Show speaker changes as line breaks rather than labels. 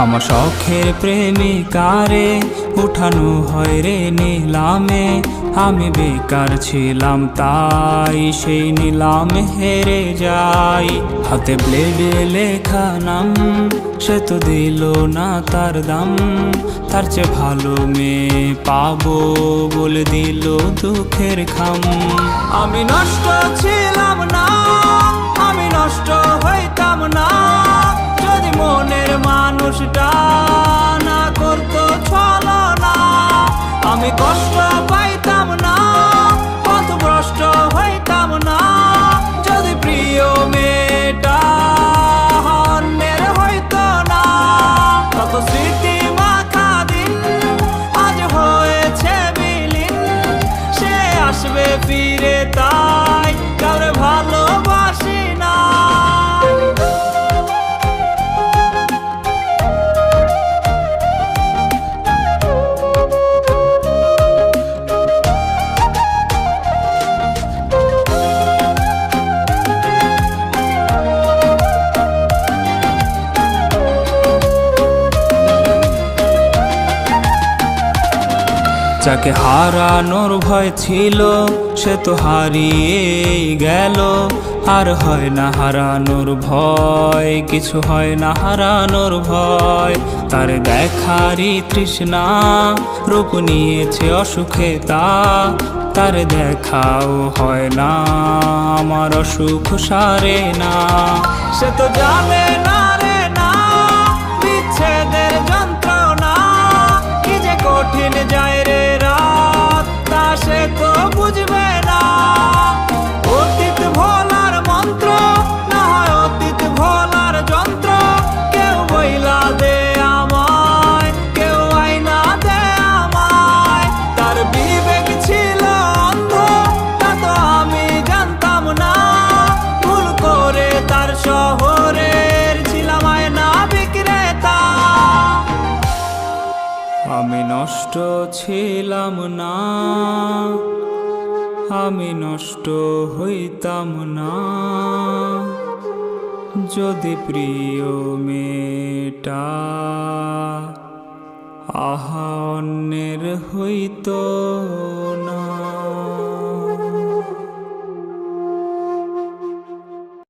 আমার শখের প্রেমিকারে উঠানো হয় রে নিলামে। আমি বেকার ছিলাম তাই সেই নিলামে হেরে যাই। হাতে ব্লেডে লেখা নাম, সে তো দিল না তার দাম। তার চেয়ে ভালো মেয়ে পাবো বলে দিল দুঃখের খাম। আমি নষ্ট ছিলাম না, আমি নষ্ট হইতাম না, যদি মনের মানুষটা না করতো ছলনা। আমি কষ্ট পাইতাম না, পথভ্রষ্ট হইতাম না, যদি প্রিয় মেয়েটা অন্যের হইতো না। কত স্মৃতি মাখা দিন আজ হয়েছে বিলীন, সে আসবে ফিরে তাই কাউরে ভালোবাসি না। যাকে হারানোর ভয় ছিল সে তো হারিয়েই গেল। আর হয় না হারানোর ভয়, কিছু হয় না হারানোর ভয়। তার দেখারই তৃষ্ণা রূপ নিয়েছে অসুখে তা। তার দেখাও হয় না আমার অসুখ সারে না। সে তো জানে না রে না বিচ্ছেদের যন্ত্রণা, কি যে কঠিন যায় রে রাত তা সে তো বুঝবে না। অতীত ভোলার মন্ত্র না হয় অতীত ভোলার যন্ত্র, কেউ বইলা দে আমায়, কেউ আইনা দে আমায়। তার বিবেক ছিল অন্ধ তা তো আমি জানতাম না, ভুল করে তার শহরের ছিলাম আয়না বিক্রেতা। আমি নষ্ট ছিলাম না, আমি নষ্ট হইতাম না, যদি প্রিয় মেয়েটা আহা অন্যের হইতো না।